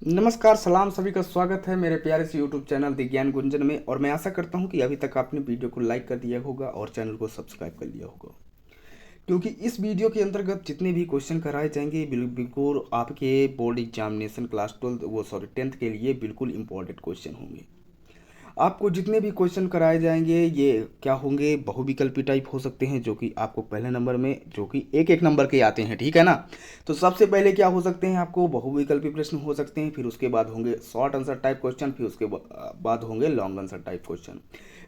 नमस्कार, सलाम, सभी का स्वागत है मेरे प्यारे से यूट्यूब चैनल द ज्ञान गुंजन में। और मैं आशा करता हूं कि अभी तक आपने वीडियो को लाइक कर दिया होगा और चैनल को सब्सक्राइब कर लिया होगा, क्योंकि इस वीडियो के अंतर्गत जितने भी क्वेश्चन कराए जाएंगे बिल्कुल आपके बोर्ड एग्जामिनेशन क्लास 12 वो सॉरी 10th के लिए बिल्कुल इंपॉर्टेंट क्वेश्चन होंगे। आपको जितने भी क्वेश्चन कराए जाएंगे ये क्या होंगे, बहुविकल्पी टाइप हो सकते हैं, जो कि आपको पहले नंबर में जो कि एक एक नंबर के आते हैं, ठीक है ना। तो सबसे पहले क्या हो सकते हैं, आपको बहुविकल्पी प्रश्न हो सकते हैं, फिर उसके बाद होंगे शॉर्ट आंसर टाइप क्वेश्चन, फिर उसके बाद होंगे लॉन्ग आंसर टाइप क्वेश्चन।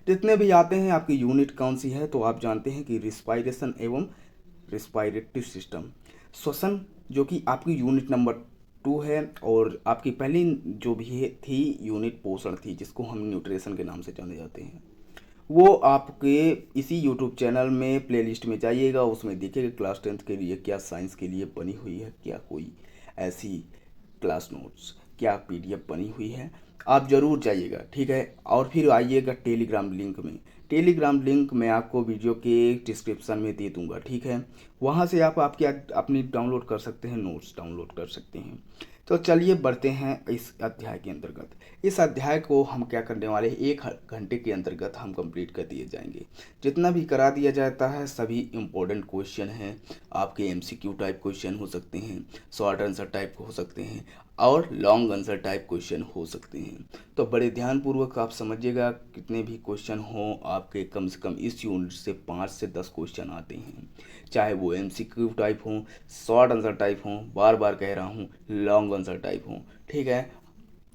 जितने भी आते हैं, आपकी यूनिट कौन सी है तो आप जानते हैं कि रिस्पायरेशन एवं रिस्पायरेटरी सिस्टम, श्वसन, जो कि आपकी यूनिट नंबर 2 है। और आपकी पहली जो भी थी यूनिट पोषण थी, जिसको हम न्यूट्रिशन के नाम से जाने जाते हैं, वो आपके इसी यूट्यूब चैनल में प्लेलिस्ट में जाइएगा, उसमें देखिएगा क्लास 10th के लिए क्या साइंस के लिए बनी हुई है, क्या कोई ऐसी क्लास नोट्स, क्या पीडीएफ बनी हुई है, आप ज़रूर जाइएगा, ठीक है। और फिर आइएगा टेलीग्राम लिंक में। टेलीग्राम लिंक मैं आपको वीडियो के डिस्क्रिप्शन में दे दूंगा, ठीक है। वहाँ से आप आपकी अपनी डाउनलोड कर सकते हैं, नोट्स डाउनलोड कर सकते हैं। तो चलिए बढ़ते हैं इस अध्याय के अंतर्गत। इस अध्याय को हम क्या करने वाले हैं, 1 घंटे के अंतर्गत हम कंप्लीट कर दिए जाएंगे। जितना भी करा दिया जाता है सभी इम्पोर्टेंट क्वेश्चन हैं। आपके एमसीक्यू टाइप क्वेश्चन हो सकते हैं, शॉर्ट आंसर टाइप हो सकते हैं, और लॉन्ग आंसर टाइप क्वेश्चन हो सकते हैं। तो बड़े ध्यानपूर्वक आप समझिएगा, कितने भी क्वेश्चन हों आपके, कम से कम इस यूनिट से 5 से 10 क्वेश्चन आते हैं, चाहे वो एमसीक्यू टाइप हों, शॉर्ट आंसर टाइप हों, बार बार कह रहा हूँ लॉन्ग आंसर टाइप हों, ठीक है।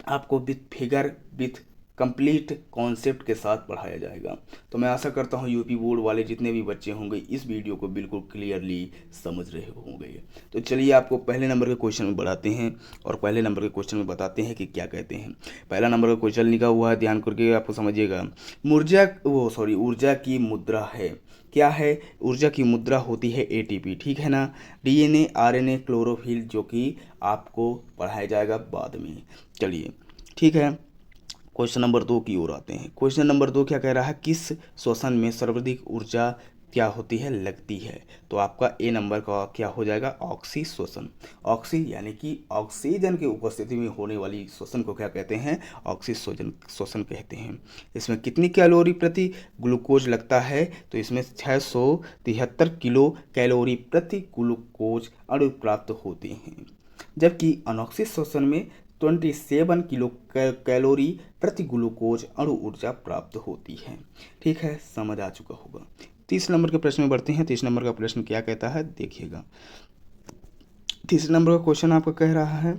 आपको with figure with complete concept के साथ पढ़ाया जाएगा। तो मैं आशा करता हूँ यूपी बोर्ड वाले जितने भी बच्चे होंगे इस वीडियो को बिल्कुल क्लियरली समझ रहे होंगे। तो चलिए आपको पहले नंबर के क्वेश्चन में बढ़ाते हैं और पहले नंबर के क्वेश्चन में बताते हैं कि क्या कहते हैं। पहला नंबर का क्वेश्चन लिखा हुआ है, ध्यान करके आपको समझिएगा। ऊर्जा की मुद्रा है, क्या है, ऊर्जा की मुद्रा होती है एटीपी, ठीक है ना। डीएनए, आरएनए, क्लोरोफिल, जो कि आपको पढ़ाया जाएगा बाद में। चलिए ठीक है, क्वेश्चन नंबर 2 की ओर आते हैं। क्वेश्चन नंबर 2 क्या कह रहा है, किस श्वसन में सर्वाधिक ऊर्जा क्या होती है, लगती है। तो आपका ए नंबर का क्या हो जाएगा, ऑक्सी श्वसन। ऑक्सी यानी कि ऑक्सीजन की उपस्थिति में होने वाली श्वसन को क्या कहते हैं, ऑक्सी श्वसन कहते हैं। इसमें कितनी कैलोरी प्रति ग्लूकोज लगता है, तो इसमें 673 किलो कैलोरी प्रति ग्लूकोज अणु प्राप्त होते हैं। जबकि अनॉक्सी श्वसन में 27 किलो कैलोरी प्रति ग्लूकोज अणु ऊर्जा प्राप्त होती है, ठीक है, समझ आ चुका होगा। 30 नंबर के प्रश्न में बढ़ते हैं। 30 नंबर का प्रश्न क्या कहता है, देखिएगा। 30 नंबर का क्वेश्चन आपका कह रहा है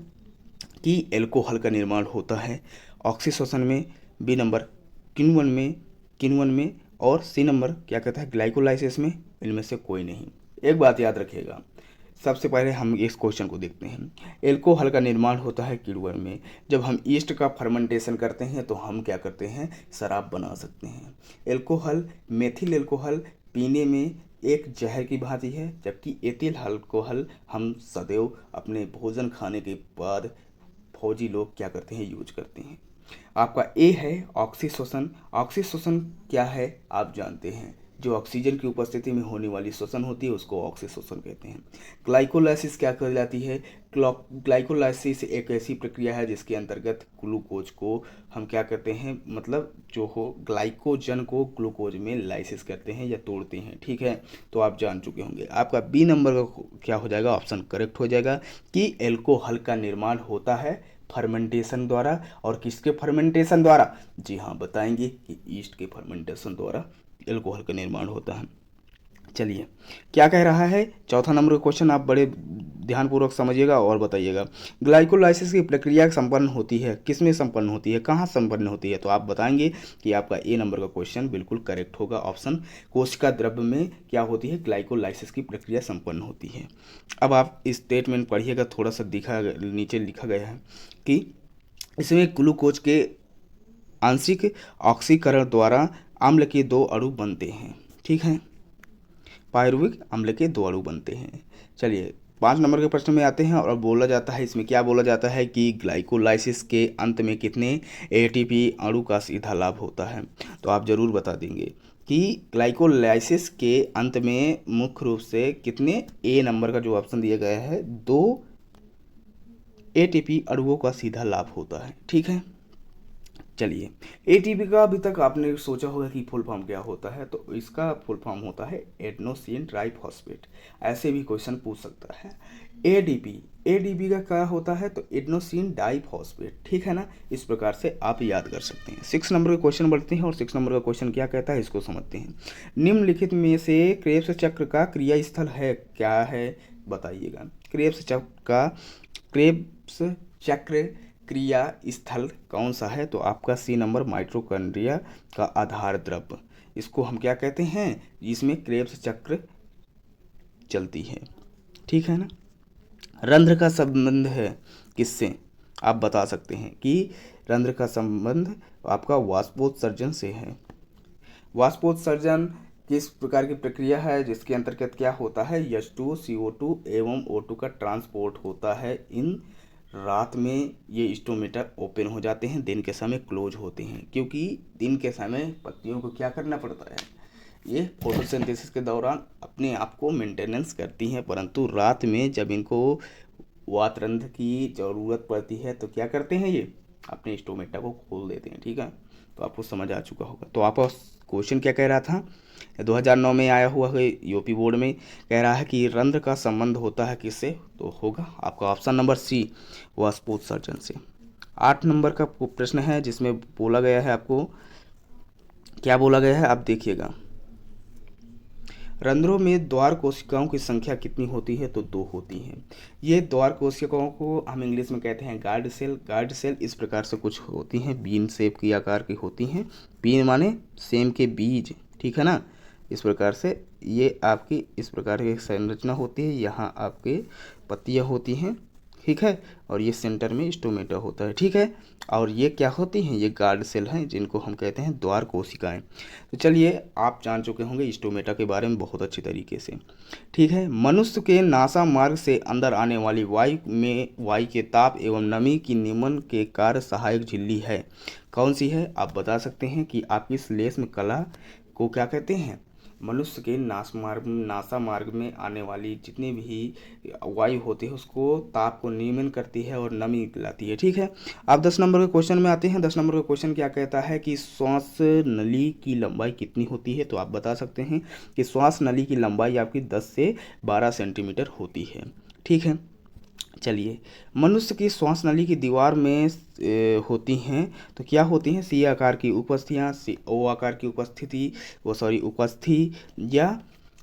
कि एल्कोहल का निर्माण होता है ऑक्सी श्वसन में, बी नंबर किण्वन में, और सी नंबर क्या कहता है, ग्लाइकोलाइसिस में। इनमें से कोई नहीं। एक बात याद रखिएगा, सबसे पहले हम इस क्वेश्चन को देखते हैं। एल्कोहल का निर्माण होता है किण्वन में। जब हम ईस्ट का फर्मेंटेशन करते हैं तो हम क्या करते हैं, शराब बना सकते हैं। एल्कोहल, मेथिल एल्कोहल पीने में एक जहर की भांति है, जबकि एथिल अल्कोहल हम सदैव अपने भोजन खाने के बाद फौजी लोग क्या करते हैं, यूज करते हैं। आपका ए है ऑक्सीश्वसन। ऑक्सीश्वसन क्या है आप जानते हैं, जो ऑक्सीजन की उपस्थिति में होने वाली श्वसन होती है उसको ऑक्सीश्वसन कहते हैं। ग्लाइकोलाइसिस क्या कहलाती है, ग्लाइकोलाइसिस एक ऐसी प्रक्रिया है जिसके अंतर्गत ग्लूकोज को हम क्या करते हैं, मतलब जो हो ग्लाइकोजन को ग्लूकोज में लाइसिस करते हैं या तोड़ते हैं, ठीक है। तो आप जान चुके होंगे। आपका बी नंबर का क्या हो जाएगा, ऑप्शन करेक्ट हो जाएगा कि एल्कोहल का निर्माण होता है फर्मेंटेशन द्वारा। और किसके फर्मेंटेशन द्वारा, जी हाँ बताएंगे कि ईस्ट के फर्मेंटेशन द्वारा एल्कोहल का निर्माण होता है। चलिए क्या कह रहा है, चौथा नंबर का क्वेश्चन आप बड़े ध्यानपूर्वक समझिएगा और बताइएगा। ग्लाइकोलाइसिस की प्रक्रिया संपन्न होती है, किस में संपन्न होती है, कहाँ संपन्न होती है। तो आप बताएंगे कि आपका ए नंबर का क्वेश्चन बिल्कुल करेक्ट होगा, ऑप्शन कोशिका द्रव्य में क्या होती है, ग्लाइकोलाइसिस की प्रक्रिया संपन्न होती है। अब आप इस स्टेटमेंट पढ़िएगा, थोड़ा सा नीचे लिखा गया है कि इसमें ग्लूकोज के आंशिक ऑक्सीकरण द्वारा अम्ल के 2 अणु बनते हैं, ठीक है, पायरुविक अम्ल के 2 अणु बनते हैं। चलिए 5 नंबर के प्रश्न में आते हैं और बोला जाता है, इसमें क्या बोला जाता है कि ग्लाइकोलाइसिस के अंत में कितने एटीपी अणु का सीधा लाभ होता है। तो आप जरूर बता देंगे कि ग्लाइकोलाइसिस के अंत में मुख्य रूप से कितने, ए नंबर का जो ऑप्शन दिया गया है 2 एटीपी अणुओं का सीधा लाभ होता है। ठीक है, चलिए एटीपी का अभी तक आपने सोचा होगा कि फुल फॉर्म क्या होता है, तो इसका फुल फॉर्म होता है एडेनोसिन ट्राइफॉस्फेट। ऐसे भी क्वेश्चन पूछ सकता है। एडीपी, एडीपी का क्या होता है, तो एडेनोसिन डाइफॉस्फेट। ठीक है ना, इस प्रकार से आप याद कर सकते हैं। 6 नंबर का क्वेश्चन बढ़ते हैं और 6 नंबर का क्वेश्चन क्या कहता है इसको समझते हैं। निम्नलिखित में से क्रेब्स चक्र का क्रिया स्थल है क्या है, बताइएगा। क्रेब्स चक्र क्रिया स्थल कौन सा है, तो आपका सी नंबर माइटोकॉन्ड्रिया का आधार द्रव्य, इसको हम क्या कहते हैं, जिसमें क्रेब्स चक्र चलती है। ठीक है ना। रंध्र का संबंध है किससे, आप बता सकते हैं कि रंध्र का संबंध आपका वाष्पोत्सर्जन से है। वाष्पोत्सर्जन किस प्रकार की प्रक्रिया है जिसके अंतर्गत क्या होता है, H2 CO2 एवं O2 का ट्रांसपोर्ट होता है। इन रात में ये स्टोमेटा ओपन हो जाते हैं, दिन के समय क्लोज होते हैं, क्योंकि दिन के समय पत्तियों को क्या करना पड़ता है, ये फोटोसिंथेसिस के दौरान अपने आप को मेंटेनेंस करती हैं, परंतु रात में जब इनको वातरंध्र की ज़रूरत पड़ती है तो क्या करते हैं, ये अपने स्टोमेटा को खोल देते हैं। ठीक है, तो आपको समझ आ चुका होगा। तो आप क्वेश्चन क्या कह रहा था, 2009 में आया हुआ है यूपी बोर्ड में, कह रहा है कि रंध्र का संबंध होता है किससे, तो होगा आपका ऑप्शन नंबर सी, वाष्पोत्सर्जन से। 8 नंबर का प्रश्न है जिसमें बोला गया है, आपको क्या बोला गया है, आप देखिएगा। रंध्रों में द्वार कोशिकाओं की संख्या कितनी होती है, तो 2 होती हैं। ये द्वार कोशिकाओं को हम इंग्लिश में कहते हैं गार्ड सेल। गार्ड सेल इस प्रकार से कुछ होती हैं, बीन शेप की आकार की होती हैं। बीन माने सेम के बीज, ठीक है ना। इस प्रकार से ये आपकी इस प्रकार की संरचना होती है, यहाँ आपके पत्तियाँ होती हैं, ठीक है, और ये सेंटर में स्टोमेटा होता है। ठीक है, और ये क्या होती हैं, ये गार्ड सेल हैं जिनको हम कहते हैं द्वार कोशिकाएं। तो चलिए आप जान चुके होंगे स्टोमेटा के बारे में बहुत अच्छी तरीके से। ठीक है, मनुष्य के नासा मार्ग से अंदर आने वाली वायु के ताप एवं नमी की नियमन के कार्य सहायक झिल्ली है, कौन सी है, आप बता सकते हैं कि आपकी श्लेष्म कला को क्या कहते हैं। मनुष्य के नासा मार्ग में आने वाली जितनी भी वायु होती है उसको ताप को नियमन करती है और नमी लाती है। ठीक है, अब 10 नंबर के क्वेश्चन में आते हैं। 10 नंबर का क्वेश्चन क्या कहता है कि श्वास नली की लंबाई कितनी होती है, तो आप बता सकते हैं कि श्वास नली की लंबाई आपकी 10 से 12 सेंटीमीटर होती है। ठीक है, चलिए मनुष्य की श्वास नली की दीवार में होती हैं, तो क्या होती हैं, सी आकार की उपस्थियाँ, ओ आकार की उपस्थि या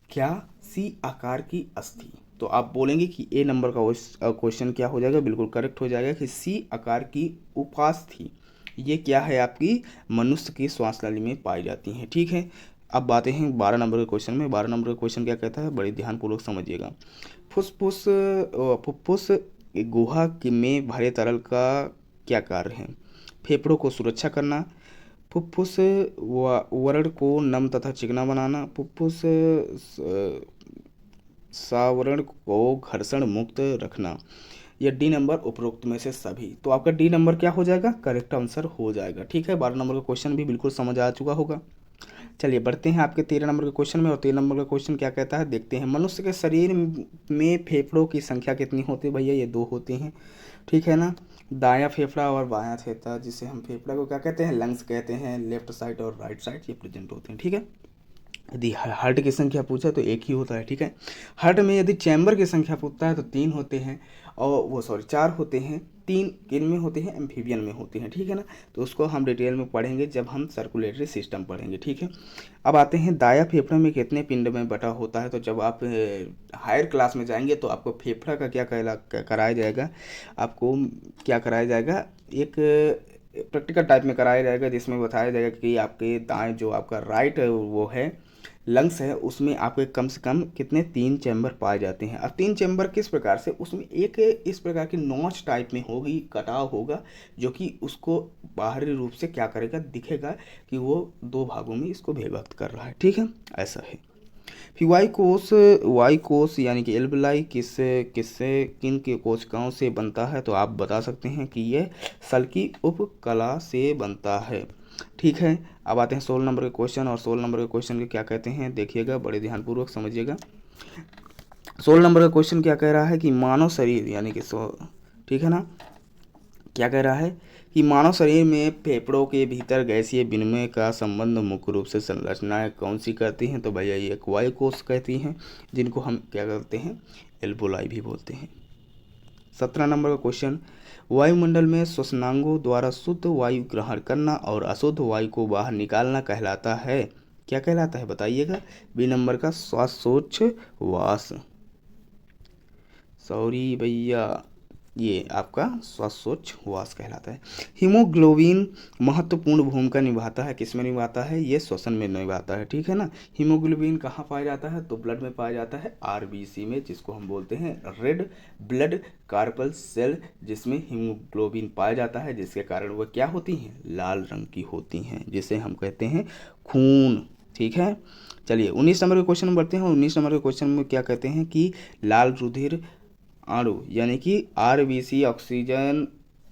क्या सी आकार की अस्थि। तो आप बोलेंगे कि ए नंबर का क्वेश्चन क्या हो जाएगा, बिल्कुल करेक्ट हो जाएगा कि सी आकार की उपास्थि, ये क्या है, आपकी मनुष्य की श्वास नली में पाई जाती हैं। ठीक है, अब बातें हैं 12 नंबर के क्वेश्चन में। 12 नंबर का क्वेश्चन क्या कहता है, बड़ी ध्यानपूर्वक समझिएगा। फुफ्फुस गुहा में भरे तरल का क्या कार्य है, फेफड़ों को सुरक्षा करना, फुफ्फुस वर्ण को नम तथा चिकना बनाना, फुफ्फुस सावरण को घर्षण मुक्त रखना, या डी नंबर उपरोक्त में से सभी। तो आपका डी नंबर क्या हो जाएगा, करेक्ट आंसर हो जाएगा। ठीक है, 12 नंबर का क्वेश्चन भी बिल्कुल समझ आ चुका होगा। चलिए बढ़ते हैं आपके 13 नंबर के क्वेश्चन में। और 13 नंबर का क्वेश्चन क्या कहता है, देखते हैं। मनुष्य के शरीर में फेफड़ों की संख्या कितनी होती है, भैया ये 2 होती हैं। ठीक है ना, दायां फेफड़ा और बायां फेफड़ा, जिसे हम फेफड़ा को क्या कहते हैं, लंग्स कहते हैं, लेफ्ट साइड और राइट साइड ये प्रेजेंट होते हैं। ठीक है, यदि हार्ट की संख्या पूछा तो 1 ही होता है। ठीक है, हार्ट में यदि चैम्बर की संख्या पूछता है तो 3 होते हैं, और 4 होते हैं। 3 किन में होते हैं, एम्फीबियन में होते हैं। ठीक है ना, तो उसको हम डिटेल में पढ़ेंगे जब हम सर्कुलेटरी सिस्टम पढ़ेंगे। ठीक है, अब आते हैं दायां फेफड़ा में कितने पिंड में बटा होता है। तो जब आप हायर क्लास में जाएंगे तो आपको फेफड़ा का क्या कराया जाएगा, आपको क्या कराया जाएगा, एक प्रैक्टिकल टाइप में कराया जाएगा, जिसमें बताया जाएगा कि आपके दाएं जो आपका राइट वो है लंग्स है, उसमें आपके कम से कम कितने 3 चैम्बर पाए जाते हैं। अब 3 चैम्बर किस प्रकार से, उसमें एक इस प्रकार की नॉच टाइप में होगी, कटाव होगा, जो कि उसको बाहरी रूप से क्या करेगा, दिखेगा कि वो 2 भागों में इसको विभक्त कर रहा है। ठीक है, ऐसा है। फिर वाई कोश यानी कि एल्वेलाई किन के कोशिकाओं से बनता है, तो आप बता सकते हैं कि ये सल की उपकला से बनता है। ठीक है, अब आते हैं 16 नंबर के क्वेश्चन। और 16 नंबर के क्वेश्चन के क्या कहते हैं, देखिएगा बड़े ध्यानपूर्वक समझिएगा। 16 नंबर का क्वेश्चन क्या कह रहा है कि मानव शरीर यानी कि ठीक है ना। क्या कह रहा है कि मानव शरीर में फेफड़ों के भीतर गैसीय विनिमय का संबंध मुख्य रूप से संरचनाएं कौन सी करती हैं, तो भैया ये वायु कोश कहती हैं, जिनको हम क्या करते हैं, एल्वोलाई भी बोलते हैं। 17 नंबर का क्वेश्चन, वायुमंडल में श्वसनांगों द्वारा शुद्ध वायु ग्रहण करना और अशुद्ध वायु को बाहर निकालना कहलाता है, क्या कहलाता है बताइएगा। बी नंबर का श्वासोच्छवास, सॉरी भैया, ये आपका श्वासोच्छवास कहलाता है। हीमोग्लोबिन महत्वपूर्ण भूमिका निभाता है, किसमें निभाता है, ये श्वसन में निभाता है, ठीक है ना। हीमोग्लोबिन कहाँ पाया जाता है, तो ब्लड में पाया जाता है, आरबीसी में, जिसको हम बोलते हैं रेड ब्लड कार्पल सेल, जिसमें हीमोग्लोबिन पाया जाता है, जिसके कारण वह क्या होती हैं, लाल रंग की होती हैं, जिसे हम कहते हैं खून, ठीक है। चलिए 19 नंबर के क्वेश्चन में बढ़ते हैं। 19 नंबर के क्वेश्चन में क्या कहते हैं कि लाल रुधिर अणु यानी कि आरबीसी ऑक्सीजन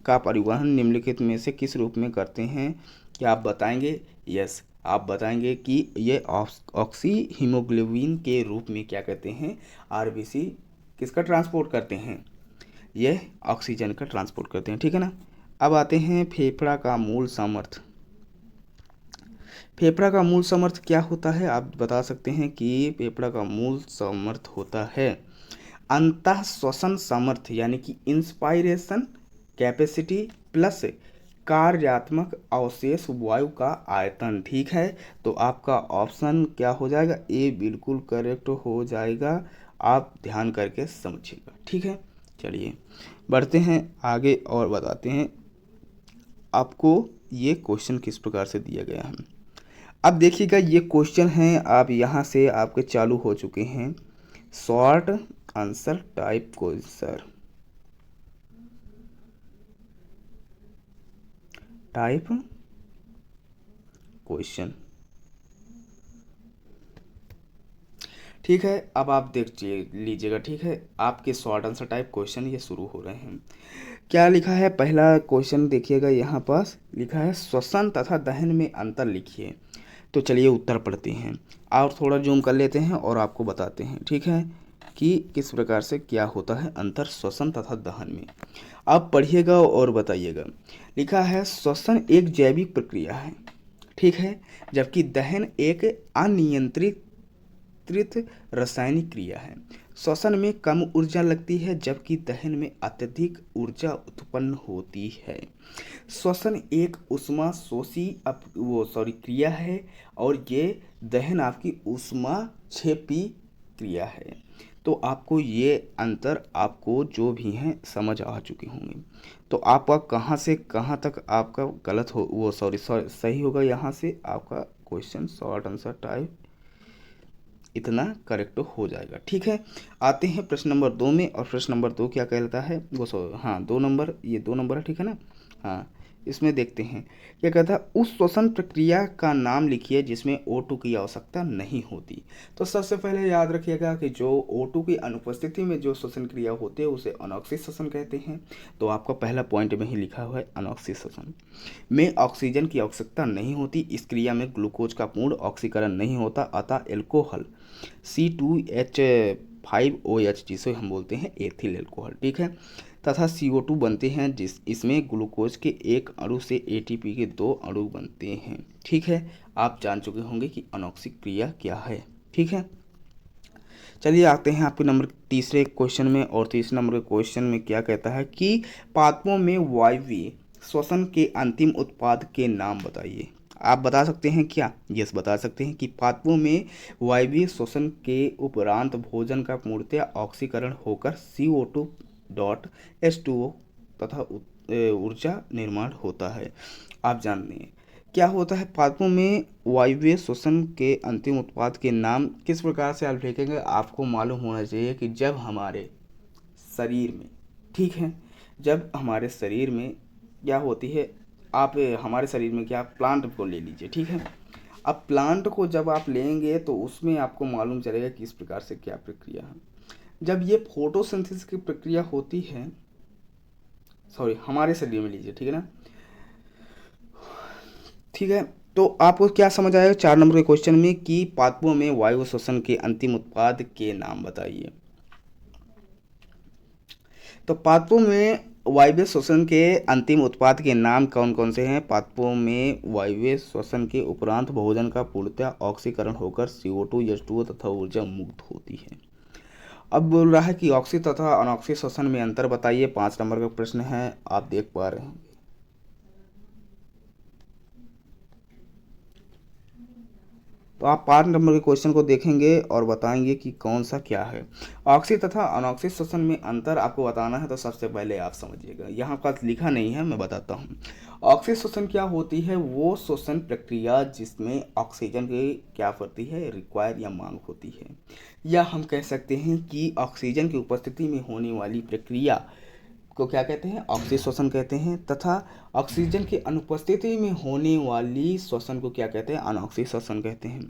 का परिवहन निम्नलिखित में से किस रूप में करते हैं, क्या आप बताएंगे। यस, आप बताएंगे कि ये ऑक्सी हीमोग्लोबिन के रूप में क्या कहते हैं, आरबीसी किसका ट्रांसपोर्ट करते हैं, ये ऑक्सीजन का ट्रांसपोर्ट करते हैं, ठीक है ना। अब आते हैं फेफड़ा का मूल सामर्थ्य। फेफड़ा का मूल सामर्थ्य क्या होता है, आप बता सकते हैं कि फेफड़ा का मूल सामर्थ्य होता है अंतः श्वसन सामर्थ्य यानी कि इंस्पायरेशन कैपेसिटी प्लस कार्यात्मक अवशेष वायु का आयतन, ठीक है। तो आपका ऑप्शन क्या हो जाएगा, ए बिल्कुल करेक्ट हो जाएगा, आप ध्यान करके समझिएगा, ठीक है। चलिए बढ़ते हैं आगे और बताते हैं आपको ये क्वेश्चन किस प्रकार से दिया गया है। अब देखिएगा ये क्वेश्चन है, आप यहाँ से आपके चालू हो चुके हैं short answer type question, type question, ठीक है। अब आप देख लीजिएगा, ठीक है, आपके शॉर्ट आंसर टाइप क्वेश्चन ये शुरू हो रहे हैं। क्या लिखा है, पहला क्वेश्चन देखिएगा, यहाँ पास लिखा है श्वसन तथा दहन में अंतर लिखिए। तो चलिए उत्तर पढ़ते हैं और थोड़ा जूम कर लेते हैं और आपको बताते हैं, ठीक है, कि किस प्रकार से क्या होता है अंतर श्वसन तथा दहन में। आप पढ़िएगा और बताइएगा। लिखा है श्वसन एक जैविक प्रक्रिया है, ठीक है, जबकि दहन एक अनियंत्रित रासायनिक क्रिया है। श्वसन में कम ऊर्जा लगती है जबकि दहन में अत्यधिक ऊर्जा उत्पन्न होती है। श्वसन एक ऊष्मा शोषी क्रिया है और ये दहन आपकी ऊष्मा क्षेपी क्रिया है। तो आपको ये अंतर आपको जो भी हैं समझ आ चुके होंगे। तो आपका कहाँ से कहाँ तक आपका गलत हो सही होगा, यहाँ से आपका क्वेश्चन शॉर्ट आंसर टाइप इतना करेक्ट हो जाएगा, ठीक है। आते हैं प्रश्न नंबर 2 में, और प्रश्न नंबर 2 क्या कहता है, वो 2 नंबर, ये 2 नंबर है, ठीक है ना। हाँ, इसमें देखते हैं क्या कहता है, उस श्वसन प्रक्रिया का नाम लिखिए जिसमें O2 की आवश्यकता नहीं होती। तो सबसे पहले याद रखिएगा कि जो O2 की अनुपस्थिति में जो श्वसन क्रिया होती है उसे अनॉक्सिक श्वसन कहते हैं। तो आपका पहला पॉइंट में ही लिखा हुआ है अनॉक्सिक श्वसन में ऑक्सीजन की आवश्यकता नहीं होती। इस क्रिया में ग्लूकोज का पूर्ण ऑक्सीकरण नहीं होता, अतः एल्कोहल C2H5OH जिसे हम बोलते हैं एथिल एल्कोहल, ठीक है, तथा CO2 बनते हैं, इसमें ग्लूकोज के एक अणु से ATP के 2 अणु बनते हैं, ठीक है। आप जान चुके होंगे कि अनॉक्सिक क्रिया क्या है, ठीक है। चलिए आते हैं आपके नंबर तीसरे क्वेश्चन में, और तीसरे नंबर के क्वेश्चन में क्या कहता है कि पादपों में वायवीय श्वसन के अंतिम उत्पाद के नाम बताइए। आप बता सकते हैं क्या, यस बता सकते हैं कि पादपों में वायवीय श्वसन के उपरांत भोजन का पूर्णतया ऑक्सीकरण होकर CO2.H2O तथा ऊर्जा निर्माण होता है। आप जानते हैं क्या होता है, पादपों में वायवीय श्वसन के अंतिम उत्पाद के नाम किस प्रकार से आप लिखेंगे, आपको मालूम होना चाहिए कि जब हमारे शरीर में, ठीक है, जब हमारे शरीर में क्या होती है, आप हमारे शरीर में क्या, प्लांट को ले लीजिए, ठीक है। अब प्लांट को जब आप लेंगे तो उसमें आपको मालूम चलेगा कि इस प्रकार से क्या प्रक्रिया है। जब ये फोटोसिंथेसिस की प्रक्रिया होती है, हमारे शरीर में लीजिए, ठीक है ना, ठीक है। तो आपको क्या समझ आएगा 4 नंबर के क्वेश्चन में कि पादपों में वायु श्वसन के अंतिम उत्पाद के नाम बताइए। तो पादपों में वायवीय श्वसन के अंतिम उत्पाद के नाम कौन कौन से हैं? पादपों में वायवीय श्वसन के उपरांत भोजन का पूर्णतः ऑक्सीकरण होकर CO2 H2O तथा ऊर्जा मुक्त होती है। अब बोल रहा है कि ऑक्सी तथा अनॉक्सी श्वसन में अंतर बताइए। 5 नंबर का प्रश्न है, आप देख पा रहे हैं। तो आप 5 नंबर के क्वेश्चन को देखेंगे और बताएंगे कि कौन सा क्या है। ऑक्सी तथा अनॉक्सी श्वसन में अंतर आपको बताना है, तो सबसे पहले आप समझिएगा। यहाँ पर लिखा नहीं है, मैं बताता हूँ। ऑक्सी श्वसन क्या होती है? वो श्वसन प्रक्रिया जिसमें ऑक्सीजन की क्या करती है? रिक्वायर या मांग होती है, या हम कह सकते हैं कि ऑक्सीजन की उपस्थिति में होने वाली प्रक्रिया को क्या कहते हैं? ऑक्सी श्वसन कहते हैं। तथा ऑक्सीजन की अनुपस्थिति में होने वाली श्वसन को क्या कहते हैं? अनॉक्सी श्वसन कहते हैं।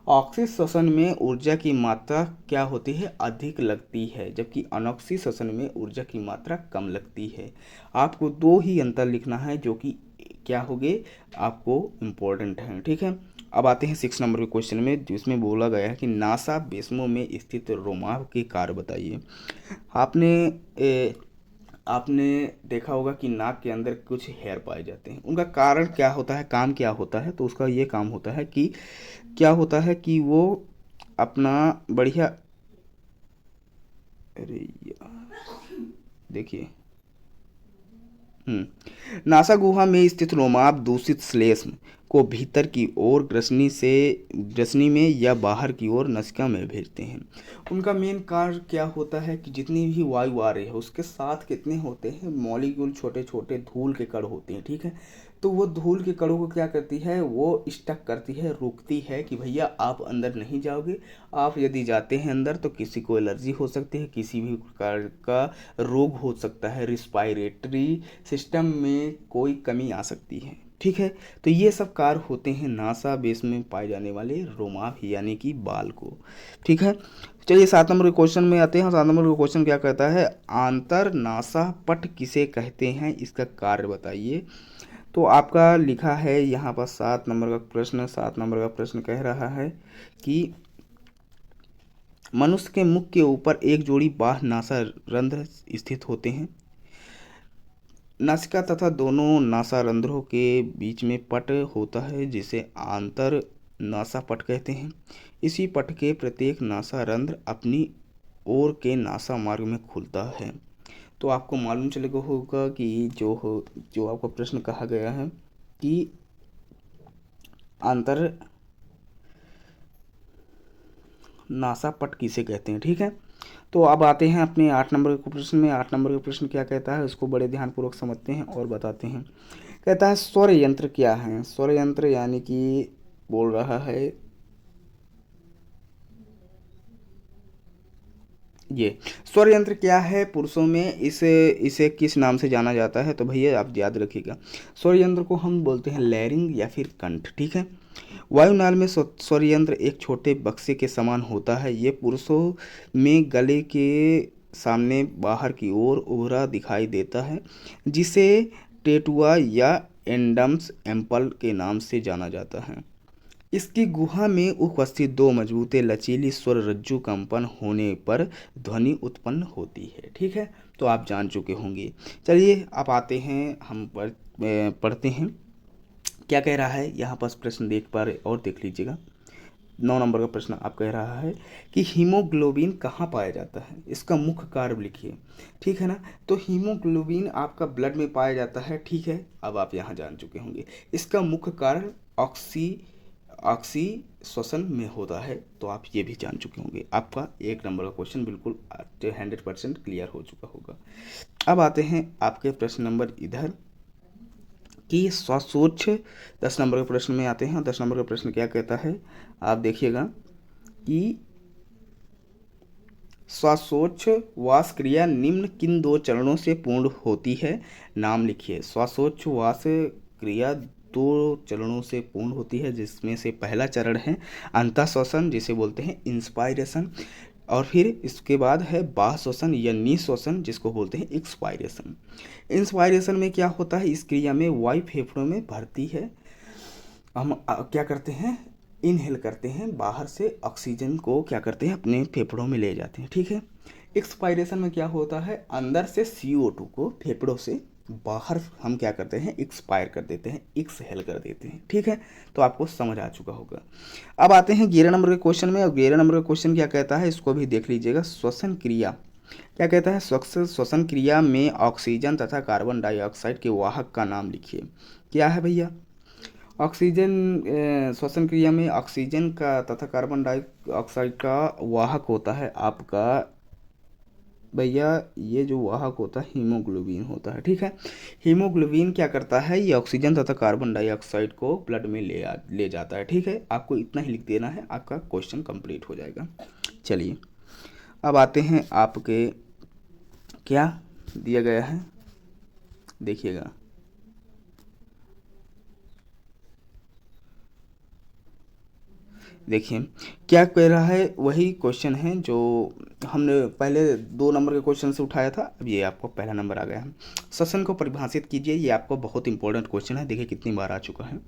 ऑक्सी श्वसन में ऊर्जा की मात्रा क्या होती है? अधिक लगती है, जबकि अनॉक्सी श्वसन में ऊर्जा की मात्रा कम लगती है। आपको 2 ही अंतर लिखना है, जो कि क्या होंगे? आपको इम्पोर्टेंट है, ठीक है। अब आते हैं 6 नंबर के क्वेश्चन में, जिसमें बोला गया है कि नासा बेस्मो में स्थित रोमाव के कार्य बताइए। आपने देखा होगा कि नाक के अंदर कुछ हेयर पाए जाते हैं। उनका कारण क्या होता है? काम क्या होता है? तो उसका ये काम होता है कि क्या होता है कि वो अपना बढ़िया, अरे यार देखिए, नासा गुहा में स्थित रोमाप दूषित श्लेष्म को भीतर की ओर ग्रसनी में या बाहर की ओर नसिका में भेजते हैं। उनका मेन कार्य क्या होता है कि जितनी भी वायु आ रही है उसके साथ कितने होते हैं? मॉलिक्यूल, छोटे छोटे धूल के कण होते हैं, ठीक है। तो वो धूल के कणों को क्या करती है? वो स्टक करती है, रोकती है कि भैया आप अंदर नहीं जाओगे। आप यदि जाते हैं अंदर तो किसी को एलर्जी हो सकती है, किसी भी प्रकार का रोग हो सकता है, रिस्पायरेटरी सिस्टम में कोई कमी आ सकती है, ठीक है। तो ये सब कार्य होते हैं नासा बेस में पाए जाने वाले रोमाप यानी कि बाल को, ठीक है। चलिए 7 नंबर के क्वेश्चन में आते हैं। 7 नंबर का क्वेश्चन क्या कहता है? आंतर नासा पट किसे कहते हैं? इसका कार्य बताइए। तो आपका लिखा है यहाँ पर 7 नंबर का प्रश्न। 7 नंबर का प्रश्न कह रहा है कि मनुष्य के मुख के ऊपर एक जोड़ी बाह्य नासा रंध्र स्थित होते हैं। नासिका तथा दोनों नासा रंध्रों के बीच में पट होता है, जिसे आंतर नासा पट कहते हैं। इसी पट के प्रत्येक नासा रंध्र अपनी ओर के नासा मार्ग में खुलता है। तो आपको मालूम चलेगा होगा कि जो आपका प्रश्न कहा गया है कि आंतर नासा पट किसे कहते हैं, ठीक है। तो अब आते हैं अपने 8 नंबर के प्रश्न में। 8 नंबर का प्रश्न क्या कहता है उसको बड़े ध्यानपूर्वक समझते हैं और बताते हैं। कहता है सौर यंत्र क्या है? सौर यंत्र यानी कि बोल रहा है ये सौर यंत्र क्या है? पुरुषों में इसे किस नाम से जाना जाता है? तो भैया आप याद रखिएगा, सौर यंत्र को हम बोलते हैं लैरिंग या फिर कंठ, ठीक है। वायुनाल में सौर यंत्र एक छोटे बक्से के समान होता है। ये पुरुषों में गले के सामने बाहर की ओर उभरा दिखाई देता है, जिसे टेटुआ या एंडम्स एम्पल के नाम से जाना जाता है। इसकी गुहा में उपस्थित 2 मजबूत लचीली स्वर रज्जु कंपन होने पर ध्वनि उत्पन्न होती है, ठीक है। तो आप जान चुके होंगे। चलिए आप आते हैं, हम पढ़ते हैं क्या कह रहा है यहाँ पर। प्रश्न देख पा रहे और देख लीजिएगा। 9 नंबर का प्रश्न आप कह रहा है कि हीमोग्लोबिन कहाँ पाया जाता है? इसका मुख्य कार्य लिखिए, ठीक है ना। तो हीमोग्लोबिन आपका ब्लड में पाया जाता है, ठीक है। अब आप यहाँ जान चुके होंगे। इसका मुख्य कार्य ऑक्सी श्वसन में होता है, तो आप ये भी जान चुके होंगे। आपका 1 नंबर का क्वेश्चन बिल्कुल 100% क्लियर हो चुका होगा। अब आते हैं आपके प्रश्न नंबर इधर कि श्वासोच्छ। 10 नंबर के प्रश्न में आते हैं। 10 नंबर का प्रश्न क्या कहता है? आप देखिएगा कि श्वासोच्छ्वास क्रिया निम्न किन 2 चरणों से पूर्ण होती है? नाम लिखिए। श्वासोच्छ्वास क्रिया 2 चरणों से पूर्ण होती है, जिसमें से पहला चरण है अंतःश्वसन, जिसे बोलते हैं इंस्पायरेशन, और फिर इसके बाद है बाह्य श्वसन या निःश्वसन, जिसको बोलते हैं एक्सपायरेशन। इंस्पायरेशन में क्या होता है? इस क्रिया में वायु फेफड़ों में भरती है। हम क्या करते हैं? इनहेल करते हैं, बाहर से ऑक्सीजन को क्या करते हैं? अपने फेफड़ों में ले जाते हैं, ठीक है। एक्सपायरेशन में क्या होता है, अंदर से CO2 को फेफड़ों से बाहर हम क्या करते हैं, एक्सपायर कर देते हैं, एक्सहेल कर देते हैं। ठीक है, तो आपको समझ आ चुका होगा। अब आते हैं 11 नंबर के क्वेश्चन में, और 11 नंबर का क्वेश्चन क्या कहता है, इसको भी देख लीजिएगा। श्वसन क्रिया क्या कहता है, श्वसन क्रिया में ऑक्सीजन तथा कार्बन डाइऑक्साइड के वाहक का नाम लिखिए। क्या है भैया, ऑक्सीजन श्वसन क्रिया में ऑक्सीजन का तथा कार्बन डाइऑक्साइड का वाहक होता है आपका भैया, ये जो वाहक होता है हीमोग्लोबिन होता है। ठीक है, हीमोग्लोबिन क्या करता है, ये ऑक्सीजन तथा कार्बन डाइऑक्साइड को ब्लड में ले जाता है। ठीक है, आपको इतना ही लिख देना है, आपका क्वेश्चन कंप्लीट हो जाएगा। चलिए अब आते हैं आपके क्या दिया गया है, देखिएगा। देखिए क्या कह रहा है, वही क्वेश्चन है जो हमने पहले 2 नंबर के क्वेश्चन से उठाया था, अब ये आपको पहला नंबर आ गया है। श्वसन को परिभाषित कीजिए, ये आपको बहुत इंपॉर्टेंट क्वेश्चन है, देखिए कितनी बार आ चुका है,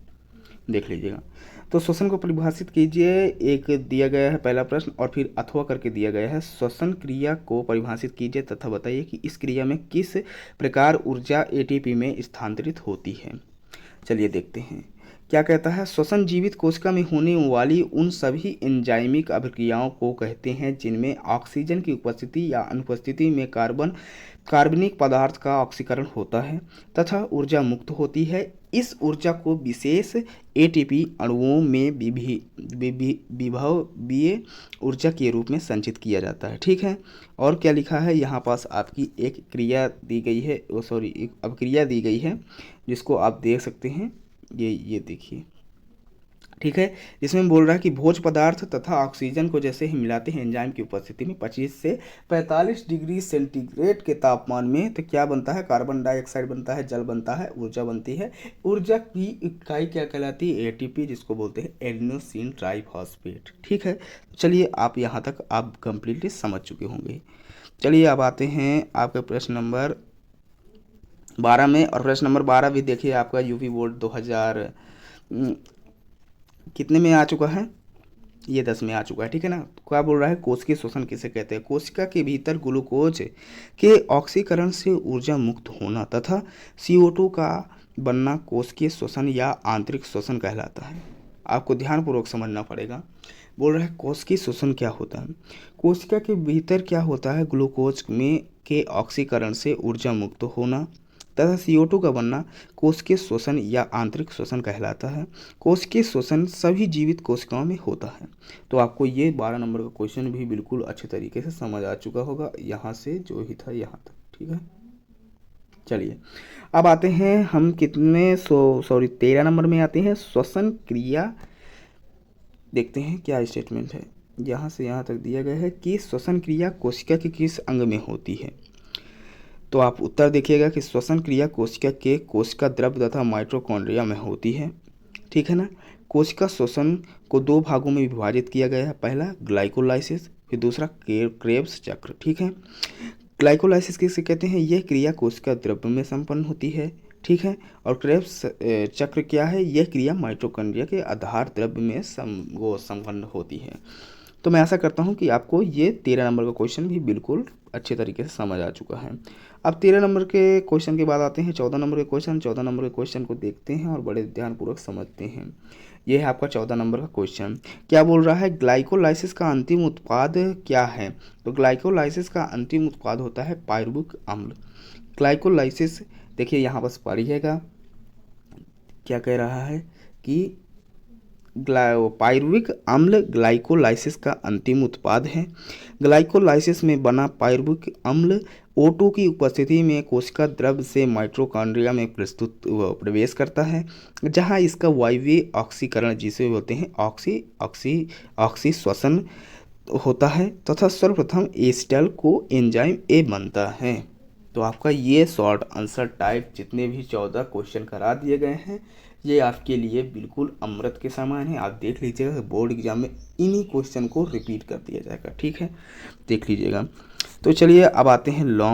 देख लीजिएगा। तो श्वसन को परिभाषित कीजिए, एक दिया गया है पहला प्रश्न, और फिर अथवा करके दिया गया है। श्वसन क्रिया को परिभाषित कीजिए तथा बताइए कि इस क्रिया में किस प्रकार ऊर्जा ATP में स्थानांतरित होती है। चलिए देखते हैं क्या कहता है। श्वसन जीवित कोशिका में होने वाली उन सभी एंजाइमिक अभिक्रियाओं को कहते हैं जिनमें ऑक्सीजन की उपस्थिति या अनुपस्थिति में कार्बनिक पदार्थ का ऑक्सीकरण होता है तथा ऊर्जा मुक्त होती है। इस ऊर्जा को विशेष ATP अणुओं में विभवीय ऊर्जा के रूप में संचित किया जाता है। ठीक है, और क्या लिखा है यहाँ पास, आपकी एक क्रिया दी गई है, एक अभिक्रिया दी गई है जिसको आप देख सकते हैं, ये देखिए। ठीक है, इसमें बोल रहा है कि भोज्य पदार्थ तथा ऑक्सीजन को जैसे ही मिलाते हैं एंजाइम की उपस्थिति में 25 से 45 डिग्री सेंटीग्रेड के तापमान में, तो क्या बनता है, कार्बन डाइऑक्साइड बनता है, जल बनता है, ऊर्जा बनती है। ऊर्जा की इकाई क्या कहलाती है, ATP, जिसको बोलते हैं एडेनोसिन ट्राइफॉस्फेट। ठीक है, चलिए आप यहाँ तक आप कंप्लीटली समझ चुके होंगे। चलिए अब आते हैं आपके प्रश्न नंबर 12 में, और प्रश्न नंबर 12 भी देखिए आपका यूपी बोर्ड 2000 कितने में आ चुका है, ये 10 में आ चुका है। ठीक है ना, क्या बोल रहा है, कोशिकीय श्वसन किसे कहते हैं, कोशिका के भीतर ग्लूकोज के ऑक्सीकरण से ऊर्जा मुक्त होना तथा CO2 का बनना कोशिकीय श्वसन या आंतरिक श्वसन कहलाता है। आपको ध्यानपूर्वक समझना पड़ेगा। बोल रहा है कोशिकीय श्वसन क्या होता है, कोशिका के भीतर क्या होता है, ग्लूकोज में के ऑक्सीकरण से ऊर्जा मुक्त होना तथा CO2 का बनना कोशिकीय श्वसन या आंतरिक श्वसन कहलाता है। कोशिकीय श्वसन सभी जीवित कोशिकाओं में होता है। तो आपको ये 12 नंबर का क्वेश्चन भी बिल्कुल अच्छे तरीके से समझ आ चुका होगा, यहाँ से जो ही था यहाँ तक। ठीक है, चलिए अब आते हैं हम कितने 13 नंबर में आते हैं। श्वसन क्रिया देखते हैं क्या स्टेटमेंट है, यहाँ से यहाँ तक दिया गया है कि श्वसन क्रिया कोशिका के किस अंग में होती है। तो आप उत्तर देखिएगा कि श्वसन क्रिया कोशिका के कोशिका द्रव्य तथा माइटोकॉन्ड्रिया में होती है। ठीक है ना, कोशिका श्वसन को 2 भागों में विभाजित किया गया है, पहला ग्लाइकोलाइसिस, फिर दूसरा क्रेब्स चक्र। ठीक है, ग्लाइकोलाइसिस किसे कहते हैं, यह क्रिया कोशिका द्रव्य में संपन्न होती है। ठीक है, और क्रेब्स चक्र क्या है, यह क्रिया माइटोकॉन्ड्रिया के आधार द्रव्य में संपन्न होती है। तो मैं आशा करता हूं कि आपको ये 13 नंबर का क्वेश्चन भी बिल्कुल अच्छे तरीके से समझ आ चुका है। अब 13 नंबर के क्वेश्चन के बाद आते हैं 14 नंबर के क्वेश्चन। 14 नंबर के क्वेश्चन को देखते हैं और बड़े ध्यानपूर्वक समझते हैं। यह है आपका 14 नंबर का क्वेश्चन। क्या बोल रहा है, ग्लाइकोलाइसिस का अंतिम उत्पाद क्या है। तो ग्लाइकोलाइसिस का अंतिम उत्पाद होता है पायरुविक अम्ल। ग्लाइकोलाइसिस देखिए यहाँ बस पढ़िएगा, क्या कह रहा है कि पायरुविक अम्ल ग्लाइकोलाइसिस का अंतिम उत्पाद है। ग्लाइकोलाइसिस में बना पायरुविक अम्ल O2 की उपस्थिति में कोशिका द्रव्य से माइटोकॉन्ड्रिया में प्रवेश करता है, जहां इसका वायवीय ऑक्सीकरण जिसे बोलते हैं ऑक्सी श्वसन होता है तथा सर्वप्रथम एसिटल को एंजाइम A बनता है। तो आपका ये शॉर्ट आंसर टाइप जितने भी 14 क्वेश्चन करा दिए गए हैं, ये आपके लिए बिल्कुल अमृत के समान है। आप देख लीजिएगा बोर्ड एग्जाम में इन्हीं क्वेश्चन को रिपीट कर दिया जाएगा। ठीक है, देख लीजिएगा। तो चलिए अब आते हैं लॉन्ग